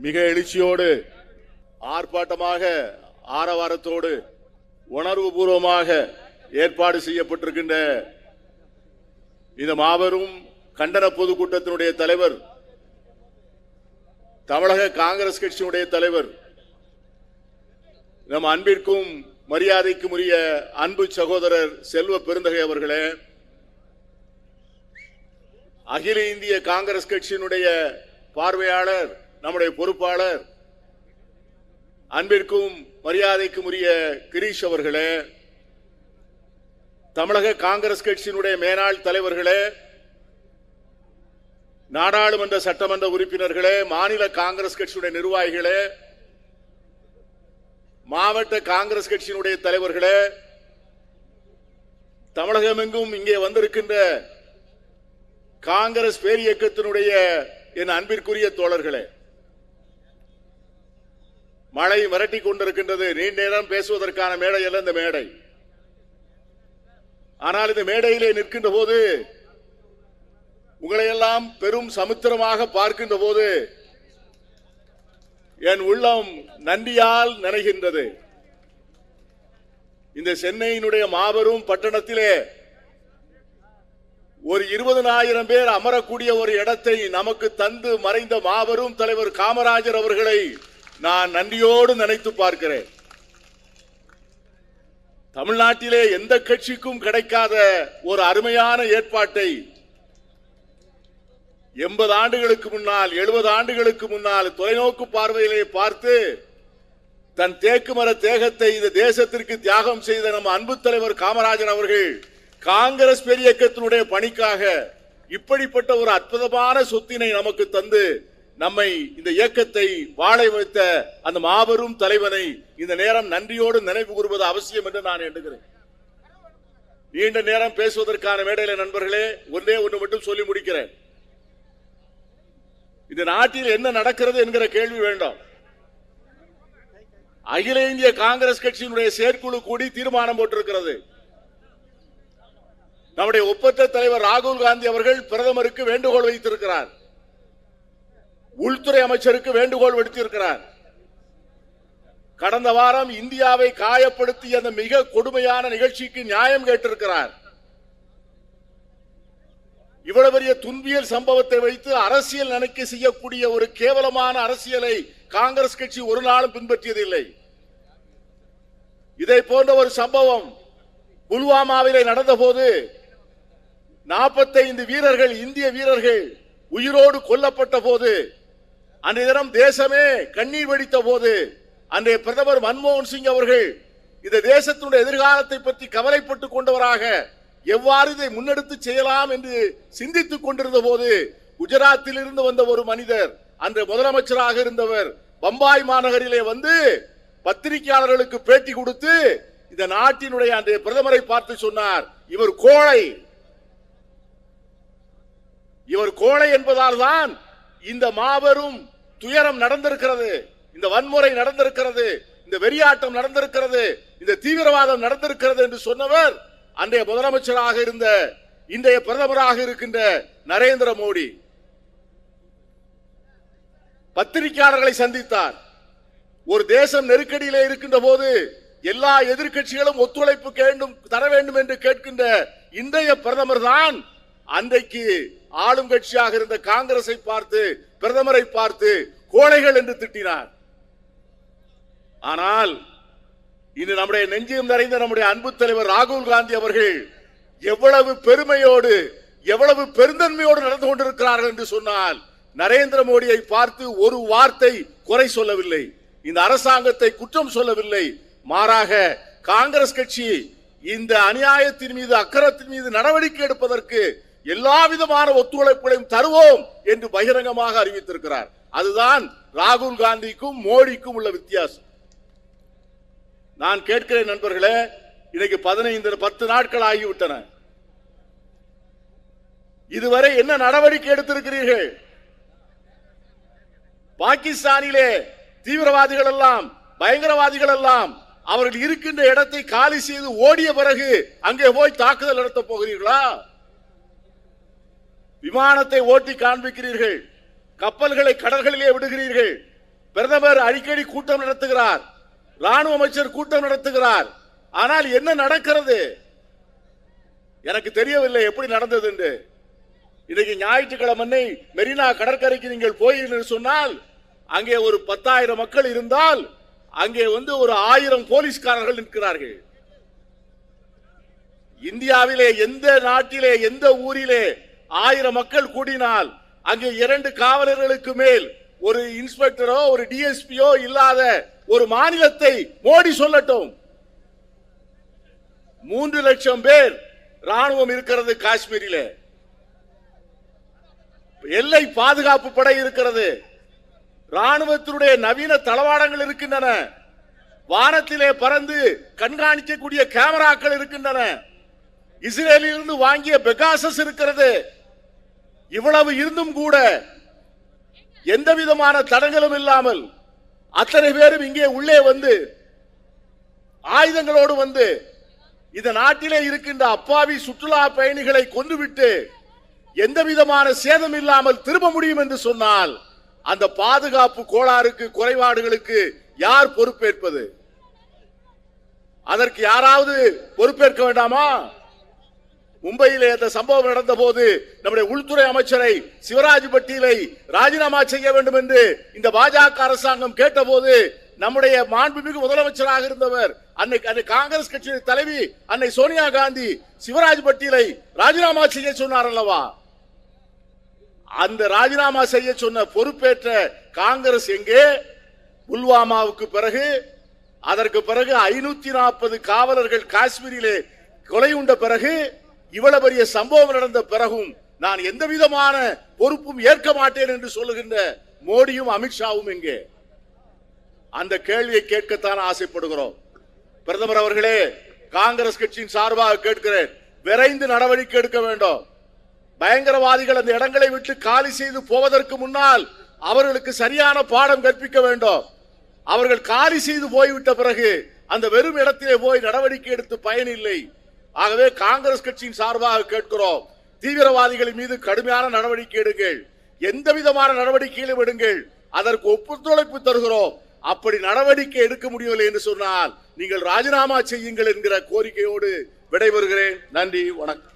மிக எழுச்சியோடு ஆர்ப்பாட்டமாக ஆரவாரத்தோடு உணர்வு பூர்வமாக ஏற்பாடு செய்யப்பட்டிருக்கின்ற இந்த மாபெரும் கண்டன பொதுக்கூட்டத்தினுடைய தலைவர், தமிழக காங்கிரஸ் கட்சியினுடைய தலைவர், நம் அன்பிற்கும் மரியாதைக்கும் உரிய அன்பு சகோதரர் செல்வ பெருந்தகை அவர்களே, அகில இந்திய காங்கிரஸ் கட்சியினுடைய பார்வையாளர், நம்முடைய பொறுப்பாளர், அன்பிற்கும் மரியாதைக்கும் உரிய கிரீஷ் அவர்களே, தமிழக காங்கிரஸ் கட்சியினுடைய மேனாள் தலைவர்களே, நாடாளுமன்ற சட்டமன்ற உறுப்பினர்களே, மாநில காங்கிரஸ் கட்சியுடைய நிர்வாகிகளே, மாவட்ட காங்கிரஸ் கட்சியினுடைய தலைவர்களே, தமிழகமெங்கும் இங்கே வந்திருக்கின்ற காங்கிரஸ் பேரியக்கத்தினுடைய என் அன்பிற்குரிய தோழர்களே, மழை மிரட்டி கொண்டிருக்கின்றது. நீண்ட நேரம் பேசுவதற்கான மேடை அல்ல இந்த மேடை. ஆனால் இந்த மேடையிலே நிற்கின்ற போது, உங்களையெல்லாம் பெரும் சமுத்திரமாக பார்க்கின்ற போது என் உள்ளம் நன்றியால் நனைகின்றது. இந்த சென்னையினுடைய மாபெரும் பட்டணத்திலே ஒரு 20,000 பேர் அமரக்கூடிய ஒரு இடத்தை நமக்கு தந்து மறைந்த மாபெரும் தலைவர் காமராஜர் அவர்களை நான் நன்றியோடு நினைத்து பார்க்கிறேன். தமிழ்நாட்டிலே எந்த கட்சிக்கும் கிடைக்காத ஒரு அருமையான ஏற்பாட்டை 80 ஆண்டுகளுக்கு முன்னால், 70 ஆண்டுகளுக்கு முன்னால் தொலைநோக்கு பார்வையிலே பார்த்து தன் தேக்கு மர தேகத்தை இந்த தேசத்திற்கு தியாகம் செய்த நம் அன்பு தலைவர் காமராஜர் அவர்கள் காங்கிரஸ் பேரியக்கத்தினுடைய பணிக்காக இப்படிப்பட்ட ஒரு அற்புதமான சொத்தினை நமக்கு தந்து நம்மை இந்த இயக்கத்தை வாழ வைத்த அந்த மாபெரும் தலைவனை இந்த நேரம் நன்றியோடு நினைவு கூறுவது அவசியம் என்று நான் எண்ணுகிறேன். நீண்ட நேரம் பேசுவதற்கான மேடையில நண்பர்களே, ஒன்றே ஒன்று மட்டும் சொல்லி முடிக்கிறேன். இந்த நாட்டில் என்ன நடக்கிறது என்கிற கேள்வி வேண்டாம். அகில இந்திய காங்கிரஸ் கட்சியினுடைய செயற்குழு கூடி தீர்மானம் போட்டிருக்கிறது. நம்முடைய ஒப்பற்ற தலைவர் ராகுல் காந்தி அவர்கள் பிரதமருக்கு வேண்டுகோள் வைத்திருக்கிறார், உள்துறை அமைச்சருக்கு வேண்டுகோள் விடுத்திருக்கிறார். கடந்த வாரம் இந்தியாவை காயப்படுத்திய அந்த மிக கொடுமையான நிகழ்ச்சிக்கு நியாயம் கேட்டிருக்கிறார். இவ்வளவு பெரிய துன்பியல் சம்பவத்தை வைத்து அரசியல் நினைக்க செய்யக்கூடிய ஒரு கேவலமான அரசியலை காங்கிரஸ் கட்சி ஒரு நாளும் பின்பற்றியதில்லை. இதை போன்ற ஒரு சம்பவம் புல்வாமாவிலே நடந்த போது 45 வீரர்கள், இந்திய வீரர்கள் உயிரோடு கொல்லப்பட்ட போது, அன்றைய தினம் தேசமே கண்ணீர் வெடித்த போது, அன்றைய பிரதமர் மன்மோகன் சிங் அவர்கள் இந்த தேசத்தினுடைய எதிர்காலத்தை பற்றி கவலைப்பட்டுக் கொண்டவராக எவ்வாறு இதை முன்னெடுத்து செய்யலாம் என்று சிந்தித்துக் கொண்டிருந்த போது, குஜராத்தில் இருந்து வந்த ஒரு மனிதர், அன்று முதலமைச்சராக இருந்தவர், பம்பாய் மாநகரிலே வந்து பத்திரிகையாளர்களுக்கு பேட்டி கொடுத்து இந்த நாட்டினுடைய அன்றைய பிரதமரை பார்த்து சொன்னார், இவர் கோழை, இவர் கோழை என்பதால் தான் இந்த மாபெரும் துயரம் நடந்திருக்கிறது, இந்த வன்முறை நடந்திருக்கிறது, இந்த வெறியாட்டம் நடந்திருக்கிறது, இந்த தீவிரவாதம் நடந்திருக்கிறது என்று சொன்னவர் அன்றைய முதலமைச்சராக இருந்த இன்றைய பிரதமராக இருக்கின்ற நரேந்திர மோடி. பத்திரிகையாளர்களை சந்தித்தார். ஒரு தேசம் நெருக்கடியிலே இருக்கின்ற போது எல்லா எதிர்க்கட்சிகளும் ஒத்துழைப்பு தர வேண்டும் என்று கேட்கின்ற இன்றைய பிரதமர் தான் அன்றைக்கு ஆளும் கட்சியாக இருந்த காங்கிரஸை பார்த்து, பிரதமரை பார்த்து கோழைகள் என்று திட்டினார். ஆனால் இன்று நம்முடைய நெஞ்சம் நிறைந்த நம்முடைய அன்பு தலைவர் ராகுல் காந்தி அவர்கள் எவ்வளவு பெருமையோடு, எவ்வளவு பெருந்தன்மையோடு நடந்து கொண்டிருக்கிறார்கள் என்று சொன்னால், நரேந்திர மோடியை பார்த்து ஒரு வார்த்தை குறை சொல்லவில்லை, இந்த அரசாங்கத்தை குற்றம் சொல்லவில்லை. மாறாக காங்கிரஸ் கட்சி இந்த அநியாயத்தின் மீது, அக்கிரத்தின் மீது நடவடிக்கை எடுப்பதற்கு எல்லா விதமான ஒத்துழைப்புகளையும் தருவோம் என்று பகிரங்கமாக அறிவித்திருக்கிறார். அதுதான் ராகுல் காந்திக்கும் மோடிக்கும் உள்ள வித்தியாசம். நான் கேட்கிறேன் நண்பர்களே, இன்னைக்கு 10 நாட்கள் ஆகிவிட்டன. இதுவரை என்ன நடவடிக்கை எடுத்திருக்கிறீர்கள்? பாகிஸ்தானிலே தீவிரவாதிகள் எல்லாம், பயங்கரவாதிகள் எல்லாம் அவர்கள் இருக்கின்ற இடத்தை காலி செய்து ஓடிய பிறகு அங்கே போய் தாக்குதல் நடத்த போகிறீர்களா? விமானத்தை ஓட்டி காண்பிக்கிறீர்கள், கப்பல்களை கடல்களிலே விடுகிறீர்கள், பிரதமர் அடிக்கடி கூட்டம் நடத்துகிறார், ராணுவ அமைச்சர் கூட்டம் நடத்துகிறார். ஆனால் என்ன நடக்கிறது எனக்கு தெரியவில்லை எப்படி நடந்தது என்று. இன்னைக்கு ஞாயிற்றுக்கிழமை மெரினா கடற்கரைக்கு நீங்கள் போய் சொன்னால் அங்கே ஒரு 10,000 மக்கள் இருந்தால் அங்கே ஒரு 1000 போலீஸ்காரர்கள் நிற்கிறார்கள். இந்தியாவிலே எந்த நாட்டிலே எந்த ஊரிலே 1000 மக்கள் கூடினால் அங்கே 2 காவலர்களுக்கு மேல் ஒரு இன்ஸ்பெக்டரோ ஒரு டிஎஸ்பியோ இல்லாத ஒரு மாநிலத்தை மோடி சொல்லட்டும். 3 லட்சம் பேர் ராணுவம் இருக்கிறது காஷ்மீரிலே, எல்லை பாதுகாப்பு படை இருக்கிறது, ராணுவத்தினுடைய நவீன தளவாடங்கள் இருக்கின்றன, வானத்திலே பறந்து கண்காணிக்கக்கூடிய கேமராக்கள் இருக்கின்றன, இஸ்ரேலில் இருந்து வாங்கிய பெகாசஸ் இருக்கிறது. இவ்வளவு இருந்தும் கூட எந்த விதமான தடங்களும் இல்லாமல் அத்தனை பேரும் இங்கே உள்ளே வந்து ஆயுதங்களோடு வந்து இந்த நாட்டிலே இருக்கின்ற அப்பாவி சுற்றுலா பயணிகளை கொன்றுவிட்டு எந்த விதமான சேதம் இல்லாமல் திரும்ப முடியும் என்று சொன்னால் அந்த பாதுகாப்பு கோளாறுக்கு குறைபாடுகளுக்கு யார் பொறுப்பேற்பது? அதற்கு யாராவது பொறுப்பேற்க வேண்டாமா? மும்பையிலே இந்த சம்பவம் நடந்த போது நம்முடைய உள்துறை அமைச்சரை சிவராஜ் பட்டீலை ராஜினாமா செய்ய வேண்டும் என்று இந்த பாஜக அரசாங்கம் கேட்டபோது நம்முடைய மாண்புமிகு முதலமைச்சராக இருந்தவர் அன்னை காங்கிரஸ் கட்சியின் தலைவி அன்னை சோனியா காந்தி சிவராஜ் பட்டீலை ராஜினாமா செய்ய சொன்னார் அல்லவா? அந்த ராஜினாமா செய்ய சொன்ன பொறுப்பேற்ற காங்கிரஸ் எங்கே? புல்வாமாவுக்கு பிறகு அதற்கு பிறகு 540 காவலர்கள் காஷ்மீரிலே கொலை உண்ட பிறகு இவ்வளவு பெரிய சம்பவம் நடந்த பிறகும் நான் எந்த விதமான பொறுப்பும் ஏற்க மாட்டேன் என்று சொல்லுகின்ற மோடியும் அமித்ஷாவும் எங்கே? அந்த கேள்வியை கேட்கத்தான் ஆசைப்படுகிறோம். பிரதமர் அவர்களே, காங்கிரஸ் கட்சியின் சார்பாக கேட்கிறேன், விரைந்து நடவடிக்கை எடுக்க வேண்டும். பயங்கரவாதிகள் அந்த இடங்களை விட்டு காலி செய்து போவதற்கு முன்னால் அவர்களுக்கு சரியான பாடம் கற்பிக்க வேண்டும். அவர்கள் காலி செய்து போய்விட்ட பிறகு அந்த வெறும் இடத்திலே போய் நடவடிக்கை எடுத்து பயனில்லை. ஆகவே காங்கிரஸ் கட்சியின் சார்பாக கேட்கிறோம், தீவிரவாதிகளின் மீது கடுமையான நடவடிக்கை எடுங்கள், எந்த விதமான நடவடிக்கையிலும் எடுங்கள், அதற்கு ஒத்துழைப்பு தருகிறோம். அப்படி நடவடிக்கை எடுக்க முடியவில்லை என்று சொன்னால் நீங்கள் ராஜினாமா செய்யுங்கள் என்கிற கோரிக்கையோடு விடைபெறுகிறேன். நன்றி, வணக்கம்.